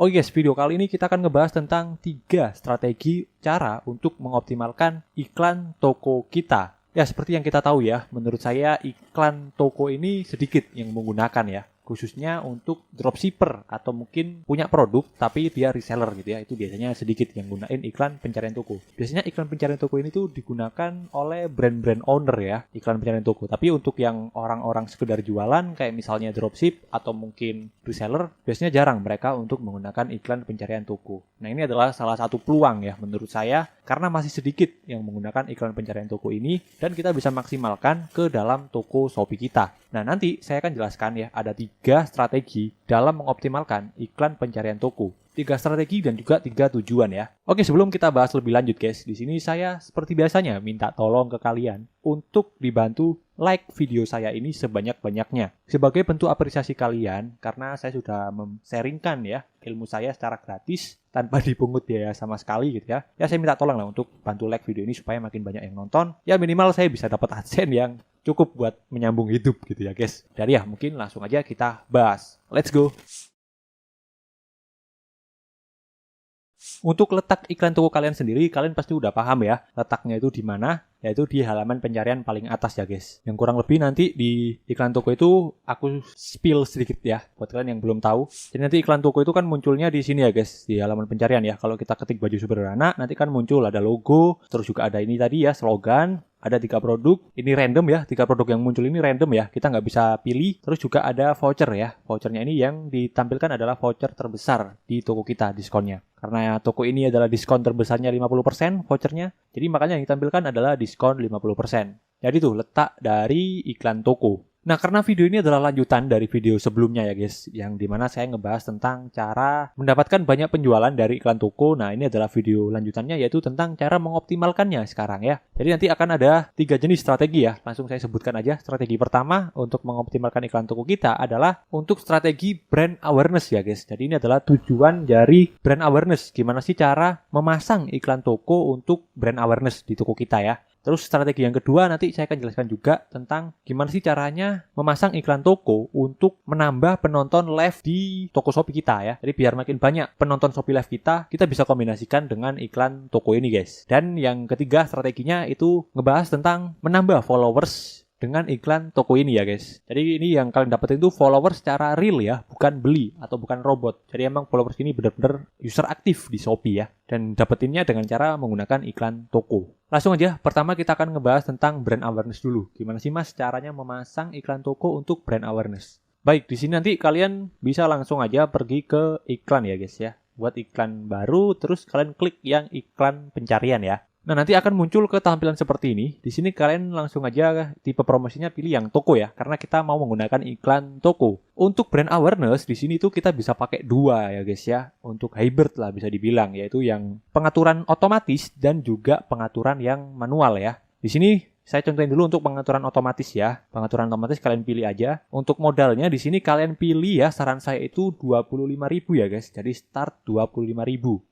Oh yes, video kali ini kita akan ngebahas tentang 3 strategi cara untuk mengoptimalkan iklan toko kita. Ya, seperti yang kita tahu ya, menurut saya iklan toko ini sedikit yang menggunakan ya. Khususnya untuk dropshipper atau mungkin punya produk tapi dia reseller gitu ya. Itu biasanya sedikit yang gunain iklan pencarian toko. Biasanya iklan pencarian toko ini tuh digunakan oleh brand-brand owner ya, iklan pencarian toko. Tapi untuk yang orang-orang sekedar jualan kayak misalnya dropship atau mungkin reseller, biasanya jarang mereka untuk menggunakan iklan pencarian toko. Nah, ini adalah salah satu peluang ya menurut saya karena masih sedikit yang menggunakan iklan pencarian toko ini dan kita bisa maksimalkan ke dalam toko Shopee kita. Nah, nanti saya akan jelaskan ya, ada 3 strategi dalam mengoptimalkan iklan pencarian toko. 3 strategi dan juga 3 tujuan ya. Oke, sebelum kita bahas lebih lanjut guys, di sini saya seperti biasanya minta tolong ke kalian untuk dibantu like video saya ini sebanyak-banyaknya. Sebagai bentuk apresiasi kalian, karena saya sudah sharingkan ya ilmu saya secara gratis tanpa dipungut biaya sama sekali gitu ya. Ya, saya minta tolong lah untuk bantu like video ini supaya makin banyak yang nonton. Ya, minimal saya bisa dapat AdSense yang cukup buat menyambung hidup gitu ya guys. Jadi ya mungkin langsung aja kita bahas. Let's go. Untuk letak iklan toko kalian sendiri, kalian pasti udah paham ya letaknya itu di mana, yaitu di halaman pencarian paling atas ya guys. Yang kurang lebih nanti di iklan toko itu aku spill sedikit ya buat kalian yang belum tahu. Jadi nanti iklan toko itu kan munculnya di sini ya guys, di halaman pencarian ya. Kalau kita ketik baju sederhana, nanti kan muncul ada logo, terus juga ada ini tadi ya slogan. Ada 3 produk, ini random ya, 3 produk yang muncul ini random ya, kita nggak bisa pilih. Terus juga ada voucher ya, vouchernya ini yang ditampilkan adalah voucher terbesar di toko kita diskonnya. Karena toko ini adalah diskon terbesarnya 50% vouchernya, jadi makanya yang ditampilkan adalah diskon 50%. Jadi tuh letak dari iklan toko. Nah, karena video ini adalah lanjutan dari video sebelumnya ya guys, yang dimana saya ngebahas tentang cara mendapatkan banyak penjualan dari iklan toko. Nah, ini adalah video lanjutannya yaitu tentang cara mengoptimalkannya sekarang ya. Jadi nanti akan ada 3 jenis strategi ya, langsung saya sebutkan aja. Strategi pertama untuk mengoptimalkan iklan toko kita adalah untuk strategi brand awareness ya guys. Jadi ini adalah tujuan dari brand awareness, gimana sih cara memasang iklan toko untuk brand awareness di toko kita ya. Terus strategi yang kedua nanti saya akan jelaskan juga tentang gimana sih caranya memasang iklan toko untuk menambah penonton live di toko Shopee kita ya. Jadi biar makin banyak penonton Shopee live kita bisa kombinasikan dengan iklan toko ini guys. Dan yang ketiga strateginya itu ngebahas tentang menambah followers dengan iklan toko ini ya guys. Jadi ini yang kalian dapetin itu followers secara real ya, bukan beli atau bukan robot. Jadi emang followers ini benar-benar user aktif di Shopee ya. Dan dapetinnya dengan cara menggunakan iklan toko. Langsung aja, pertama kita akan ngebahas tentang brand awareness dulu. Gimana sih mas caranya memasang iklan toko untuk brand awareness? Baik, di sini nanti kalian bisa langsung aja pergi ke iklan ya guys ya. Buat iklan baru, terus kalian klik yang iklan pencarian ya. Nah, nanti akan muncul ke tampilan seperti ini. Di sini kalian langsung aja tipe promosinya pilih yang toko ya, karena kita mau menggunakan iklan toko. Untuk brand awareness di sini tuh kita bisa pakai 2 ya guys ya. Untuk hybrid lah bisa dibilang, yaitu yang pengaturan otomatis dan juga pengaturan yang manual ya. Di sini saya contohin dulu untuk pengaturan otomatis ya. Pengaturan otomatis kalian pilih aja. Untuk modalnya di sini kalian pilih ya, saran saya itu 25.000 ya guys. Jadi start 25.000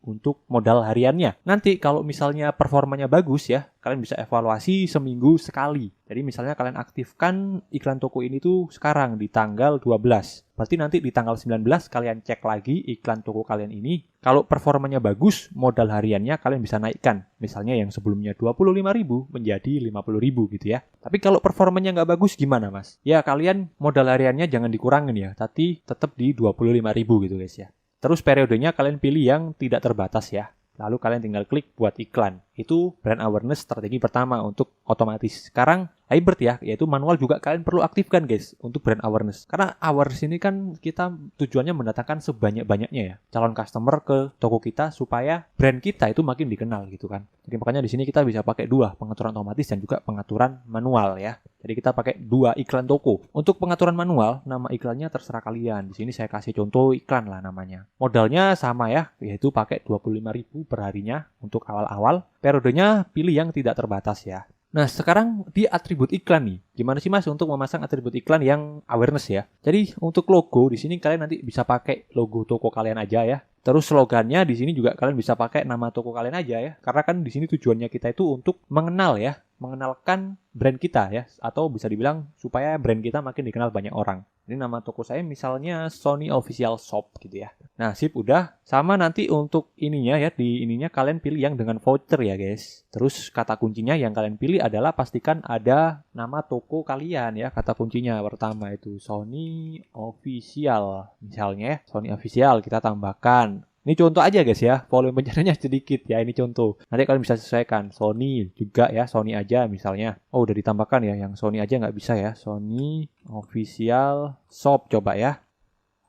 untuk modal hariannya. Nanti kalau misalnya performanya bagus ya, kalian bisa evaluasi seminggu sekali. Jadi misalnya kalian aktifkan iklan toko ini tuh sekarang di tanggal 12. Berarti nanti di tanggal 19 kalian cek lagi iklan toko kalian ini. Kalau performanya bagus, modal hariannya kalian bisa naikkan. Misalnya yang sebelumnya 25.000 menjadi 50.000 gitu ya. Tapi kalau performanya nggak bagus gimana mas? Ya kalian modal hariannya jangan dikurangin ya. Tapi tetap di 25.000 gitu guys ya. Terus periodenya kalian pilih yang tidak terbatas ya. Lalu kalian tinggal klik buat iklan. Itu brand awareness strategi pertama untuk otomatis. Sekarang hybrid ya, yaitu manual juga kalian perlu aktifkan guys untuk brand awareness. Karena awareness ini kan kita tujuannya mendatangkan sebanyak-banyaknya ya calon customer ke toko kita supaya brand kita itu makin dikenal gitu kan. Jadi makanya di sini kita bisa pakai 2, pengaturan otomatis dan juga pengaturan manual ya. Jadi kita pakai 2 iklan toko. Untuk pengaturan manual, nama iklannya terserah kalian. Di sini saya kasih contoh iklan lah namanya. Modalnya sama ya, yaitu pakai 25.000 per harinya untuk awal-awal. Periodenya pilih yang tidak terbatas ya. Nah, sekarang di atribut iklan nih. Gimana sih Mas untuk memasang atribut iklan yang awareness ya? Jadi untuk logo di sini kalian nanti bisa pakai logo toko kalian aja ya. Terus slogannya di sini juga kalian bisa pakai nama toko kalian aja ya. Karena kan di sini tujuannya kita itu untuk mengenal ya, mengenalkan brand kita ya, atau bisa dibilang supaya brand kita makin dikenal banyak orang. Ini nama toko saya misalnya Sony Official Shop gitu ya. Nah, sip udah. Sama nanti untuk ininya ya, di ininya kalian pilih yang dengan voucher ya guys. Terus kata kuncinya yang kalian pilih adalah pastikan ada nama toko kalian ya. Kata kuncinya pertama itu Sony Official. Misalnya ya, Sony Official kita tambahkan. Ini contoh aja guys ya, volume pencariannya sedikit ya, ini contoh. Nanti kalian bisa sesuaikan, Sony juga ya, Sony aja misalnya. Oh udah ditambahkan ya, yang Sony aja nggak bisa ya, Sony Official Shop coba ya.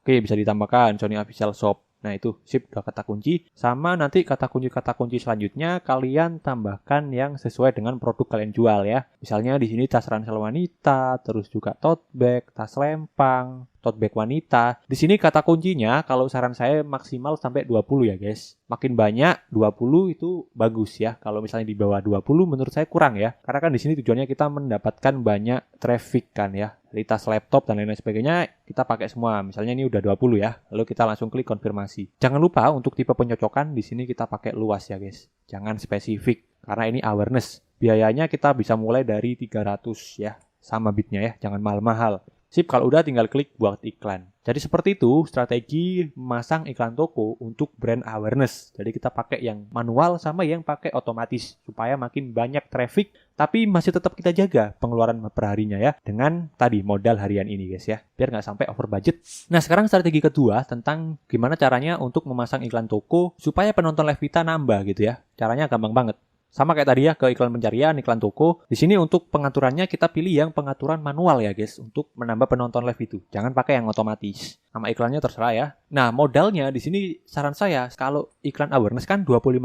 Oke bisa ditambahkan, Sony Official Shop. Nah itu, sip udah kata kunci. Sama nanti kata kunci selanjutnya kalian tambahkan yang sesuai dengan produk kalian jual ya. Misalnya di sini tas ransel wanita, terus juga tote bag, tas lempang, tote bag wanita. Di sini kata kuncinya kalau saran saya maksimal sampai 20 ya guys. Makin banyak 20 itu bagus ya. Kalau misalnya di bawah 20 menurut saya kurang ya. Karena kan di sini tujuannya kita mendapatkan banyak traffic kan ya. Dari tas laptop dan lain-lain sebagainya kita pakai semua. Misalnya ini udah 20 ya. Lalu kita langsung klik konfirmasi. Jangan lupa untuk tipe pencocokan di sini kita pakai luas ya guys. Jangan spesifik karena ini awareness. Biayanya kita bisa mulai dari 300 ya. Sama bitnya ya, jangan mahal-mahal. Sip, kalau udah tinggal klik buat iklan. Jadi seperti itu strategi memasang iklan toko untuk brand awareness. Jadi kita pakai yang manual sama yang pakai otomatis supaya makin banyak traffic tapi masih tetap kita jaga pengeluaran perharinya ya dengan tadi modal harian ini guys ya. Biar nggak sampai over budget. Nah sekarang strategi kedua tentang gimana caranya untuk memasang iklan toko supaya penonton live kita nambah gitu ya. Caranya gampang banget. Sama kayak tadi ya ke iklan pencarian, iklan toko. Di sini untuk pengaturannya kita pilih yang pengaturan manual ya guys untuk menambah penonton live itu. Jangan pakai yang otomatis. Nama iklannya terserah ya. Nah, modalnya di sini saran saya kalau iklan awareness kan 25.000.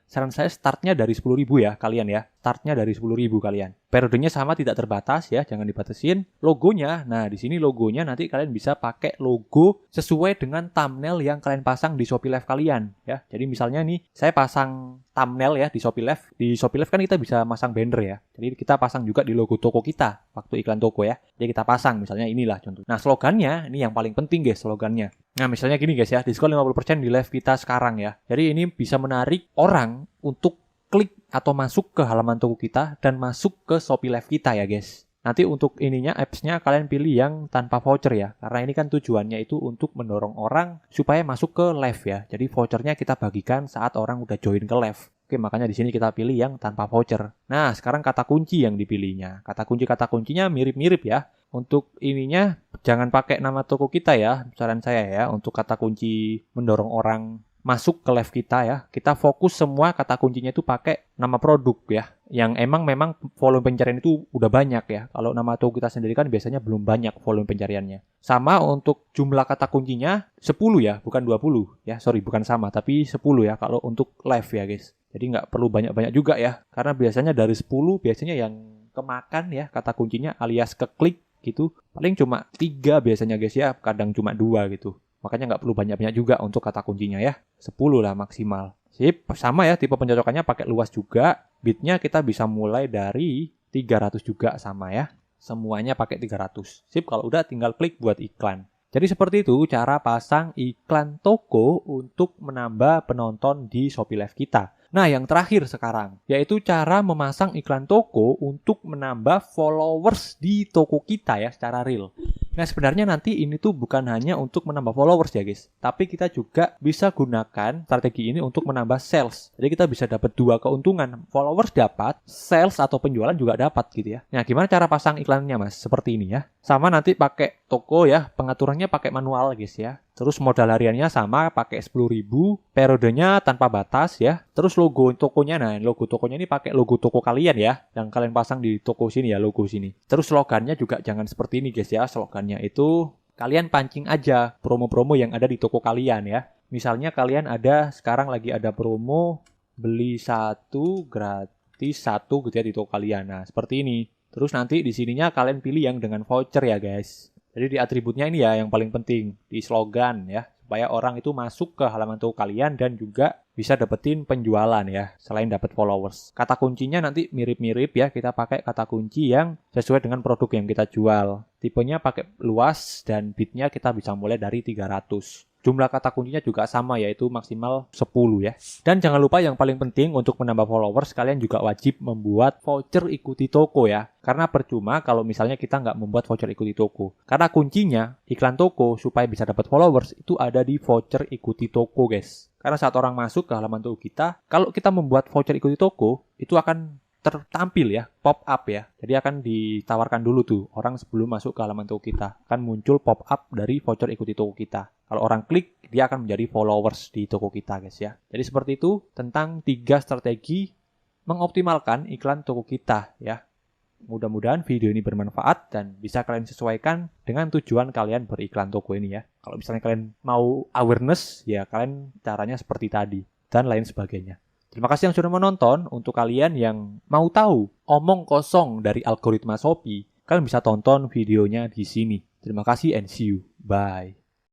Saran saya startnya dari 10.000 ya kalian ya. Startnya dari 10.000 kalian. Periodenya sama tidak terbatas ya, jangan dibatasin. Logonya, nah di sini logonya nanti kalian bisa pakai logo sesuai dengan thumbnail yang kalian pasang di Shopee Live kalian ya. Jadi misalnya nih, saya pasang thumbnail ya di Shopee Live. Di Shopee Live kan kita bisa masang banner ya. Jadi kita pasang juga di logo toko kita waktu iklan toko ya. Jadi kita pasang misalnya inilah contoh. Nah, slogannya ini yang paling penting guys, slogannya. Nah, misalnya gini guys ya, diskon 50% di live kita sekarang ya. Jadi ini bisa menarik orang untuk klik atau masuk ke halaman toko kita dan masuk ke Shopee Live kita ya guys. Nanti untuk ininya apps-nya kalian pilih yang tanpa voucher ya. Karena ini kan tujuannya itu untuk mendorong orang supaya masuk ke live ya. Jadi vouchernya kita bagikan saat orang udah join ke live. Oke, makanya di sini kita pilih yang tanpa voucher. Nah, sekarang kata kunci yang dipilihnya. Kata kuncinya mirip-mirip ya. Untuk ininya jangan pakai nama toko kita ya, saran saya ya. Untuk kata kunci mendorong orang masuk ke live kita ya. Kita fokus semua kata kuncinya itu pakai nama produk ya. Yang memang volume pencarian itu udah banyak ya. Kalau nama toko kita sendiri kan biasanya belum banyak volume pencariannya. Sama untuk jumlah kata kuncinya 10 ya, bukan 20 ya. Sorry, bukan sama, tapi 10 ya kalau untuk live ya guys. Jadi nggak perlu banyak-banyak juga ya. Karena biasanya dari 10 biasanya yang kemakan ya kata kuncinya alias keklik gitu. Paling cuma 3 biasanya guys ya. Kadang cuma 2 gitu. Makanya nggak perlu banyak-banyak juga untuk kata kuncinya ya. 10 lah maksimal. Sip, sama ya tipe pencocokannya pakai luas juga. Bitnya kita bisa mulai dari 300 juga sama ya. Semuanya pakai 300. Sip, kalau udah tinggal klik buat iklan. Jadi seperti itu cara pasang iklan toko untuk menambah penonton di Shopee Live kita. Nah, yang terakhir sekarang, yaitu cara memasang iklan toko untuk menambah followers di toko kita ya secara real. Nah, sebenarnya nanti ini tuh bukan hanya untuk menambah followers ya guys, tapi kita juga bisa gunakan strategi ini untuk menambah sales. Jadi kita bisa dapat 2 keuntungan, followers dapat, sales atau penjualan juga dapat gitu ya. Nah, gimana cara pasang iklannya mas? Seperti ini ya. Sama nanti pakai toko ya, pengaturannya pakai manual guys ya. Terus modal hariannya sama pakai 10.000, periodenya tanpa batas ya. Terus logo tokonya, nah logo tokonya ini pakai logo toko kalian ya. Yang kalian pasang di toko sini ya, logo sini. Terus slogannya juga jangan seperti ini guys ya. Slogannya itu kalian pancing aja promo-promo yang ada di toko kalian ya. Misalnya kalian ada, sekarang lagi ada promo beli 1 gratis 1 gitu ya di toko kalian. Nah seperti ini. Terus nanti di sininya kalian pilih yang dengan voucher ya guys. Jadi di atributnya ini ya yang paling penting, di slogan ya, supaya orang itu masuk ke halaman toko kalian dan juga bisa dapetin penjualan ya, selain dapat followers. Kata kuncinya nanti mirip-mirip ya, kita pakai kata kunci yang sesuai dengan produk yang kita jual. Tipenya pakai luas dan bitnya kita bisa mulai dari 300. Jumlah kata kuncinya juga sama, yaitu maksimal 10 ya. Dan jangan lupa yang paling penting untuk menambah followers, kalian juga wajib membuat voucher ikuti toko ya. Karena percuma kalau misalnya kita nggak membuat voucher ikuti toko. Karena kuncinya iklan toko supaya bisa dapat followers itu ada di voucher ikuti toko guys. Karena saat orang masuk ke halaman toko kita, kalau kita membuat voucher ikuti toko, itu akan tertampil ya, pop up ya. Jadi akan ditawarkan dulu tuh orang sebelum masuk ke halaman toko kita. Akan muncul pop up dari voucher ikuti toko kita. Kalau orang klik, dia akan menjadi followers di toko kita guys ya. Jadi seperti itu tentang 3 strategi mengoptimalkan iklan toko kita ya. Mudah-mudahan video ini bermanfaat dan bisa kalian sesuaikan dengan tujuan kalian beriklan toko ini ya. Kalau misalnya kalian mau awareness, ya kalian caranya seperti tadi dan lain sebagainya. Terima kasih yang sudah menonton. Untuk kalian yang mau tahu omong kosong dari algoritma Shopee, kalian bisa tonton videonya di sini. Terima kasih and see you. Bye.